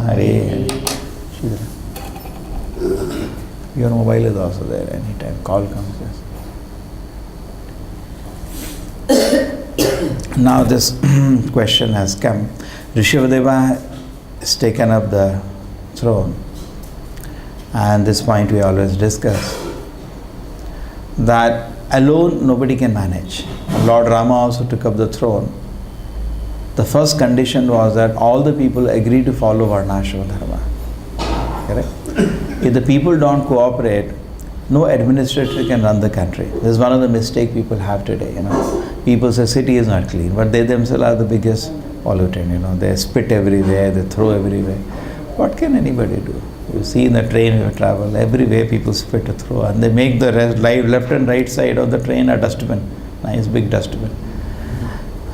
Hare. Your mobile is also there anytime. Call comes. Yes. Now this question has come. Rishabhadeva has taken up the throne. And this point we always discuss. That alone nobody can manage. Lord Rama also took up the throne. The first condition was that all the people agree to follow Varnashrama Dharma. Correct? If the people don't cooperate, no administrator can run the country. This is one of the mistakes people have today. People say city is not clean, but they themselves are the biggest pollutant. They spit everywhere, they throw everywhere. What can anybody do? You see in the train you travel, everywhere people spit or throw, and they make the left and right side of the train a dustbin, nice big dustbin.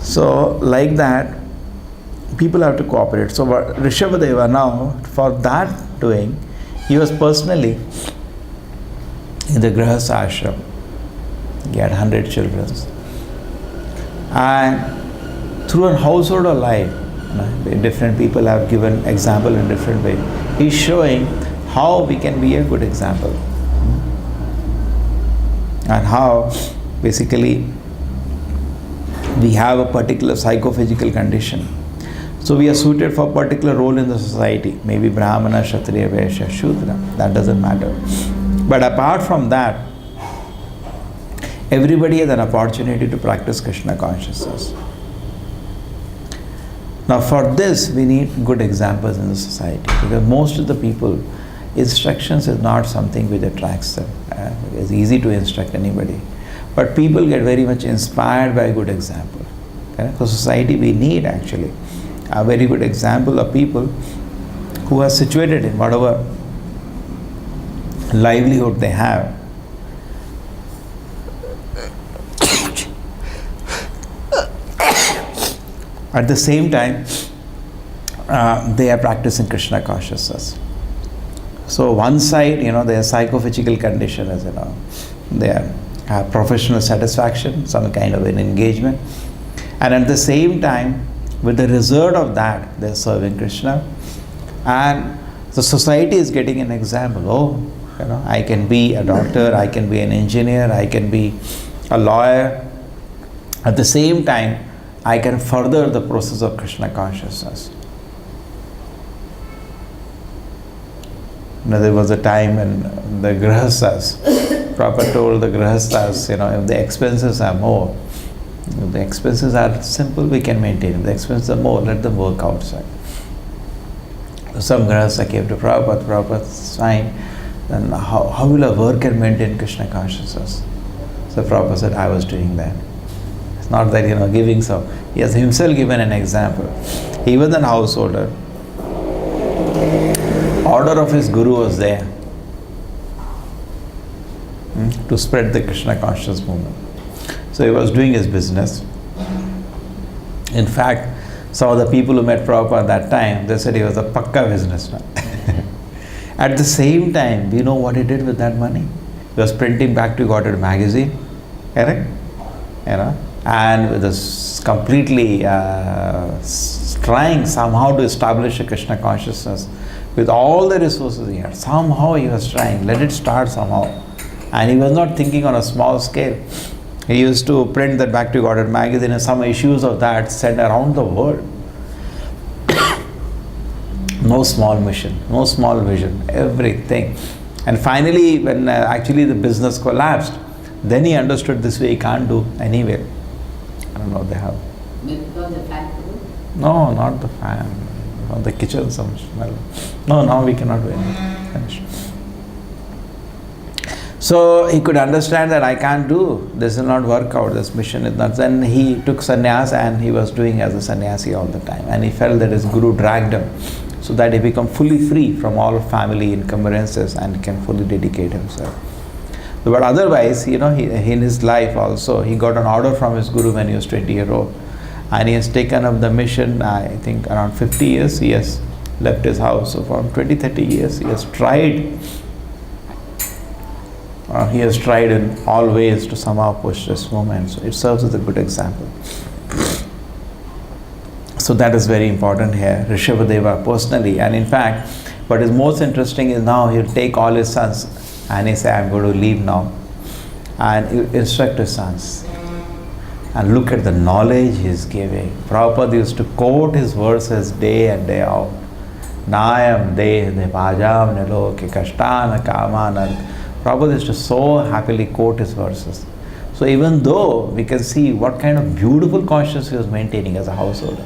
So like that, people have to cooperate. So Rishabhadeva now, for that doing, he was personally in the Grihastha ashram. He had 100 children. And through a household of life, different people have given example in different ways. He's showing how we can be a good example. And how basically we have a particular psychophysical condition. So we are suited for a particular role in the society. Maybe Brahmana, Kshatriya, Vaishya, Shudra. That doesn't matter. But apart from that, everybody has an opportunity to practice Krishna consciousness. Now for this, we need good examples in the society. Because most of the people, instructions is not something which attracts them. It's easy to instruct anybody. But people get very much inspired by a good example. For society, we need actually a very good example of people who are situated in whatever livelihood they have. At the same time, they are practicing Krishna consciousness. So one side, their psychophysical condition is, they have professional satisfaction, some kind of an engagement. And at the same time, with the result of that, they're serving Krishna. And the society is getting an example. I can be a doctor, I can be an engineer, I can be a lawyer. At the same time, I can further the process of Krishna consciousness. There was a time when the Grihasthas, Prabhupada told the Grihasthas, if the expenses are more, if the expenses are simple, we can maintain. If the expenses are more, let them work outside. Some Grihastha came to Prabhupada, Prabhupada fine, then how will a worker maintain Krishna consciousness? So Prabhupada said, I was doing that. It's not that, giving some. He has himself given an example. He was an householder. Order of his guru was there to spread the Krishna conscious movement. So he was doing his business. In fact, some of the people who met Prabhupada at that time, they said he was a pakka businessman. At the same time, we know what he did with that money. He was printing Bhakti Godhead magazine, correct? And with this completely trying somehow to establish a Krishna consciousness with all the resources he had. Somehow he was trying, let it start somehow. And he was not thinking on a small scale. He used to print that Bhakti Godhead magazine and some issues of that sent around the world. No small mission, no small vision, everything. And finally, when actually the business collapsed, then he understood this way he can't do anyway. I don't know, they have. Because the fan too? No, not the fan. Not the kitchen, some smell. No, now we cannot do anything. Finish. So he could understand that I can't do, this will not work out, this mission is not. Then he took sannyas and he was doing as a sannyasi all the time. And he felt that his guru dragged him so that he become fully free from all family encumbrances and can fully dedicate himself. But otherwise, he, in his life also, he got an order from his guru when he was 20-year old. And he has taken up the mission, I think around 50 years, he has left his house. So for 20-30 years, he has tried. He has tried in all ways to somehow push this movement. So it serves as a good example. So that is very important here, Rishabhadeva personally. And in fact, what is most interesting is now he'll take all his sons and he say, I'm going to leave now. And he'll instruct his sons. And look at the knowledge he is giving. Prabhupada used to quote his verses day and day out. Nayam de bhajam niloke kashtana kamana. Prabhupada used to so happily quote his verses. So even though we can see what kind of beautiful consciousness he was maintaining as a householder.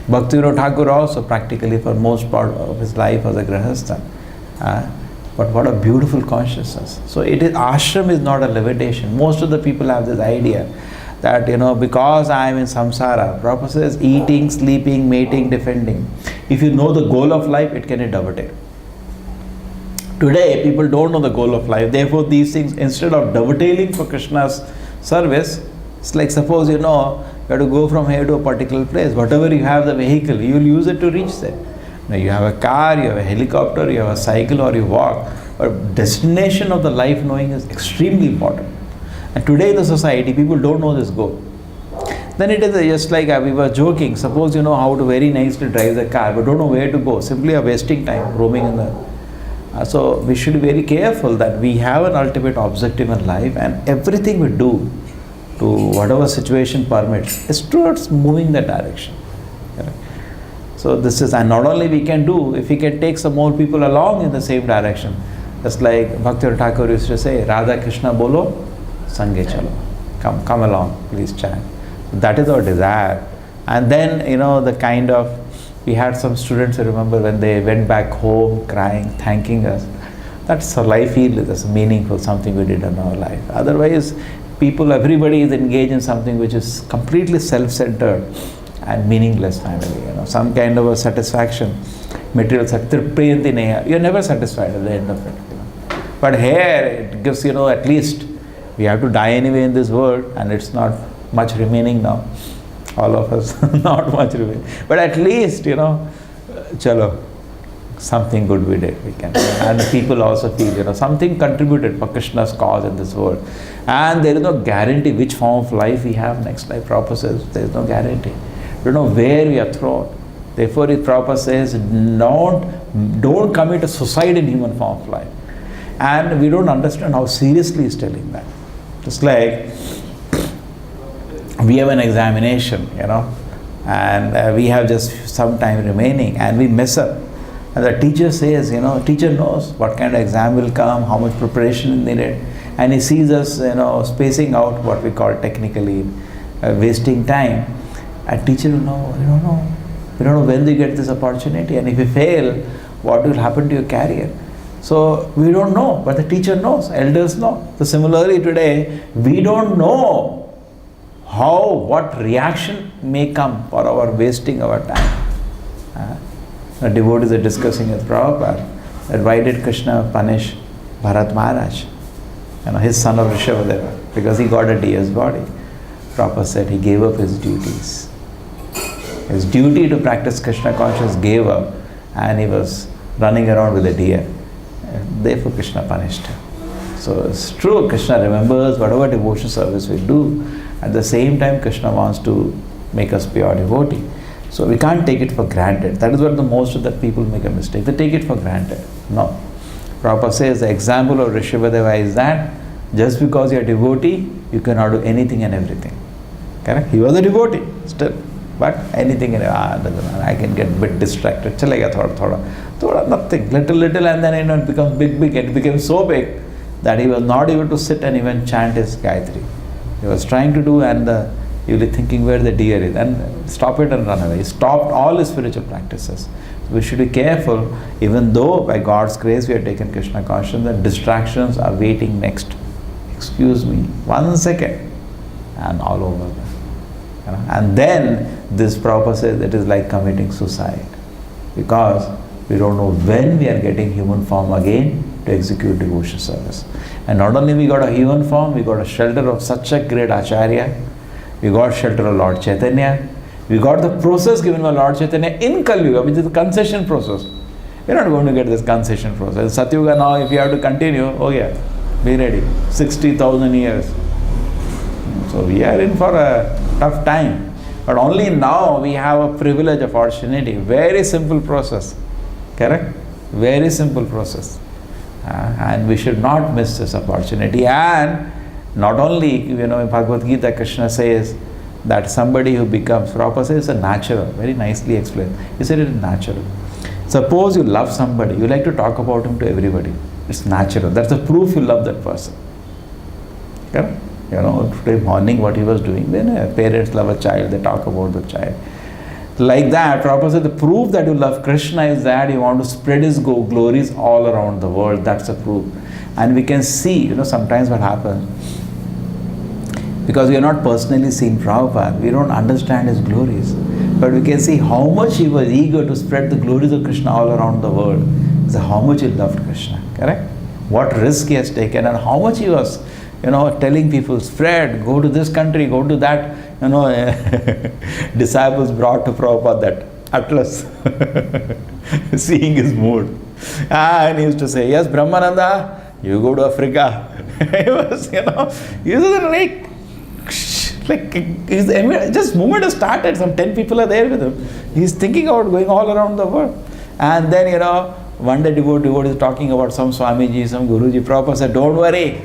Bhaktivinoda Thakur also practically for most part of his life was a grahastha. But what a beautiful consciousness. So ashram is not a limitation. Most of the people have this idea that, because I am in samsara, Prabhupada says eating, sleeping, mating, defending. If you know the goal of life, it can be devoted. Today, people don't know the goal of life. Therefore, these things, instead of dovetailing for Krishna's service, it's like suppose you have to go from here to a particular place. Whatever you have, the vehicle, you will use it to reach there. Now you have a car, you have a helicopter, you have a cycle, or you walk. But destination of the life knowing is extremely important. And today in the society, people don't know this goal. Then it is just like we were joking. Suppose you know how to very nicely drive the car, but don't know where to go. Simply are wasting time roaming in the. So we should be very careful that we have an ultimate objective in life, and everything we do to whatever situation permits is towards moving that direction. Correct? So this is, and not only we can do, if we can take some more people along in the same direction. Just like Bhaktivinoda Thakur used to say, Radha Krishna bolo, Sange chalo. Come along, please chant. That is our desire. And then, the kind of, we had some students, I remember, when they went back home crying, thanking us. That's all I feel is meaningful, something we did in our life. Otherwise, everybody is engaged in something which is completely self-centered and meaningless finally. Some kind of a satisfaction, material satisfaction. You're never satisfied at the end of it. But here, it gives, at least we have to die anyway in this world, and it's not much remaining now. All of us, not much remaining. But at least, chalo, something good we did, we can. And people also feel, something contributed for Krishna's cause in this world. And there is no guarantee which form of life we have next life. Prabhupada says there is no guarantee. You don't know where we are thrown. Therefore, Prabhupada says, don't commit a suicide in human form of life. And we don't understand how seriously he's telling that. Just like we have an examination, and we have just some time remaining, and we mess up. And the teacher says, teacher knows what kind of exam will come, how much preparation is needed, and he sees us, spacing out what we call technically wasting time. And teacher will know, we don't know. We don't know when you get this opportunity, and if you fail, what will happen to your career? So we don't know, but the teacher knows, elders know. So similarly today, we don't know what reaction may come for our wasting our time. The devotees are discussing with Prabhupada that why did Krishna punish Bharat Maharaj, his son of Rishabhadeva, because he got a deer's body. Prabhupada said he gave up his duties. His duty to practice Krishna consciousness gave up, and he was running around with a deer. Therefore Krishna punished him. So it's true, Krishna remembers whatever devotion service we do. At the same time, Krishna wants to make us pure devotee. So we can't take it for granted. That is what the most of the people make a mistake. They take it for granted. No. Prabhupada says the example of Rishabhadeva is that just because you are devotee, you cannot do anything and everything. Correct? He was a devotee still. But anything, I can get a bit distracted. Chalega thoda, nothing. Little, and then it becomes big. It became so big that he was not able to sit and even chant his Gayatri. He was trying to do, and you'll be thinking where the deer is, and stop it and run away. He stopped all his spiritual practices. So we should be careful, even though by God's grace we have taken Krishna consciousness, that distractions are waiting next. Excuse me, 1 second, and all over them. And then this Prabhupada says it is like committing suicide, because we don't know when we are getting human form again to execute devotion service. And not only we got a human form, we got a shelter of such a great Acharya, we got shelter of Lord Chaitanya, we got the process given by Lord Chaitanya in Kali Yuga, which is the concession process. We're not going to get this concession process. Satyuga now, if you have to continue, be ready. 60,000 years. So we are in for a tough time. But only now we have a privilege opportunity. Very simple process. Correct? Very simple process. And we should not miss this opportunity. And not only, in Bhagavad Gita, Krishna says that somebody who becomes, Prabhupada says, it's a natural, very nicely explained. He said it is natural. Suppose you love somebody, you like to talk about him to everybody. It's natural. That's the proof you love that person. Correct? Today morning what he was doing, then parents love a child, they talk about the child. Like that, Prabhupada said the proof that you love Krishna is that you want to spread his glories all around the world. That's the proof. And we can see, sometimes what happens, because we are not personally seeing Prabhupada, we don't understand his glories. But we can see how much he was eager to spread the glories of Krishna all around the world. So how much he loved Krishna, correct? What risk he has taken and how much he was, telling people, spread, go to this country, go to that. Disciples brought to Prabhupada that atlas, seeing his mood. And he used to say, yes, Brahmananda, you go to Africa. He was, he was just moment has started, some 10 people are there with him. He's thinking about going all around the world. And then, one day devotee is talking about some Swamiji, some Guruji. Prabhupada said, don't worry.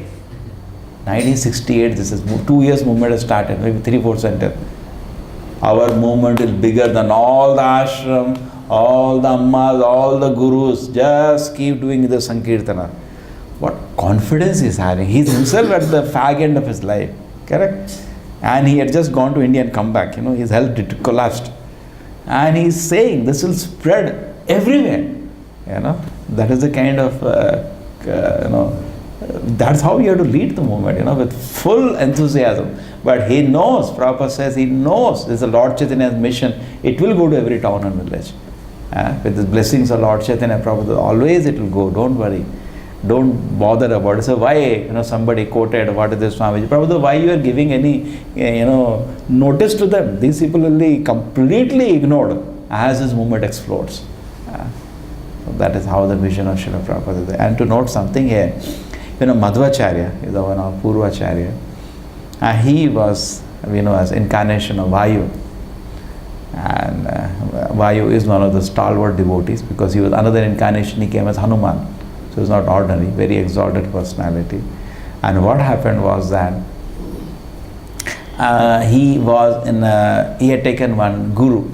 1968, this is 2 years movement has started, maybe 3-4 centers. Our movement is bigger than all the ashram, all the ammas, all the gurus. Just keep doing the Sankirtana. What confidence he's having. He's himself at the fag end of his life. Correct? And he had just gone to India and come back. His health collapsed. And he's saying this will spread everywhere. That is the kind of, that's how you have to lead the movement, with full enthusiasm. But he knows, Prabhupada says, he knows this is the Lord Chaitanya's mission. It will go to every town and village. With the blessings of Lord Chaitanya, Prabhupada, always it will go, don't worry. Don't bother about it. So why, somebody quoted, what is this Swamiji? Prabhupada, why you are giving any, notice to them? These people will be completely ignored as this movement explodes. So that is how the vision of Srila Prabhupada is. And to note something here, Madhvacharya is one of Purvacharya. He was, as incarnation of Vayu. And Vayu is one of the stalwart devotees because he was another incarnation, he came as Hanuman. So he's not ordinary, very exalted personality. And what happened was that he had taken one guru,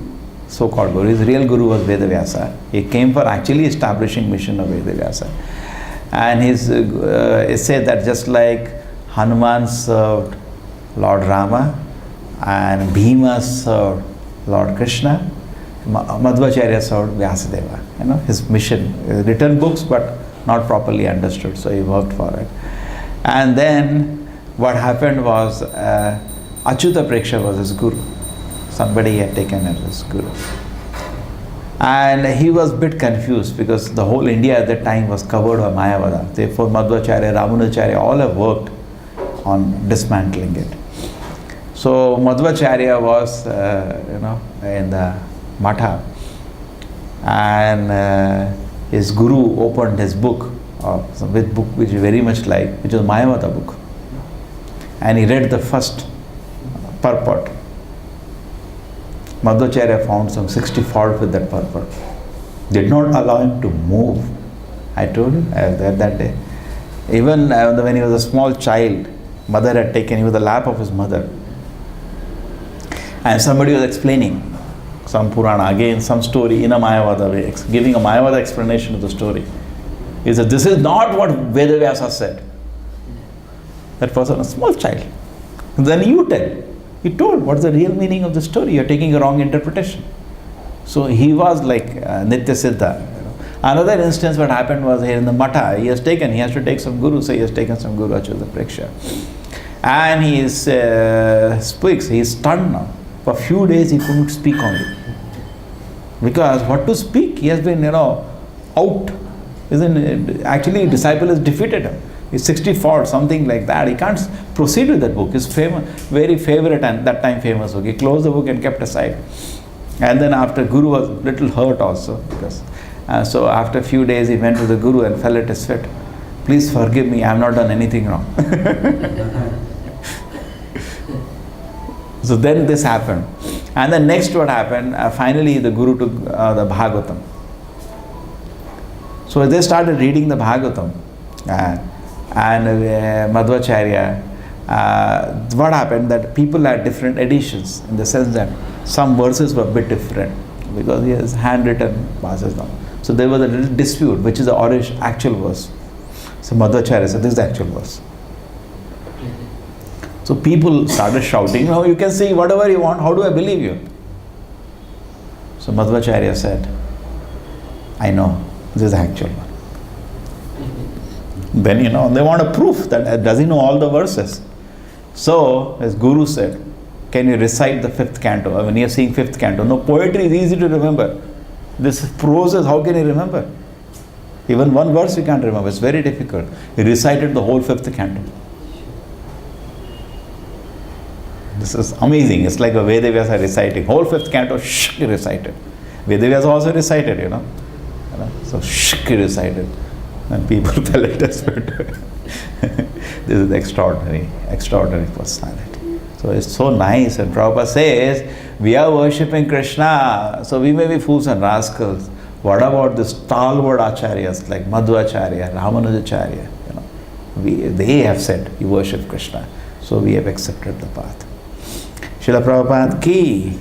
so-called guru. His real guru was Vedavyasa. He came for actually establishing mission of Vedavyasa. And it said that just like Hanuman served Lord Rama and Bhima served Lord Krishna, Madhvacharya served Vyasadeva. His mission, written books but not properly understood, so he worked for it. And then what happened was Achyuta Preksha was his guru. Somebody had taken as his guru. And he was a bit confused because the whole India at that time was covered by Mayavada. Therefore, Madhvacharya, Ramanujacharya all have worked on dismantling it. So Madhvacharya was, in the Matha, and his guru opened his book, with book which he very much liked, which was Mayavada book. And he read the first purport. Madhvacharya found some 60 fault with that purport. Did not allow him to move. I told him that day. Even when he was a small child, mother had taken him to the lap of his mother. And somebody was explaining some Purana, again some story in a Mayavada way, giving a Mayavada explanation of the story. He said, this is not what Vedavyasa said. That person, a small child. And then you tell. He told, what's the real meaning of the story? You're taking a wrong interpretation. So he was like Nitya Siddha. Another instance what happened was here in the Matha, he has to take some guru, so he has taken some guru Achyuta Preksha. And he speaks, he is stunned now. For a few days he couldn't speak only. Because what to speak? He has been, out. Actually, disciple has defeated him. He's 64, something like that. He can't proceed with that book. It's very favorite and that time famous book. He closed the book and kept aside. And then after, Guru was a little hurt also. Because, so after a few days he went to the Guru and fell at his feet. Please forgive me, I have not done anything wrong. So then this happened. And then next what happened, finally the Guru took the Bhagavatam. So they started reading the Bhagavatam. And Madhvacharya, what happened that people had different editions in the sense that some verses were a bit different because he has handwritten passages now. So there was a little dispute which is the actual verse. So Madhvacharya said, this is the actual verse. So people started shouting, no, you can say whatever you want, how do I believe you? So Madhvacharya said, I know, this is the actual one. Then they want a proof that does he know all the verses. So his Guru said, can you recite the 5th canto? When you're seeing 5th canto, no, poetry is easy to remember. This prose, how can you remember? Even one verse you can't remember, it's very difficult. He recited the whole 5th canto. This is amazing. It's like a Vedavyasa reciting. Whole 5th canto, he recited. Vedavyasa also recited, So he recited. And people fell at us. This is extraordinary personality. So it's so nice. And Prabhupada says, we are worshipping Krishna. So we may be fools and rascals. What about the stalwart acharyas like Madhvacharya, Ramanujacharya? They have said, you worship Krishna. So we have accepted the path. Srila Prabhupada ki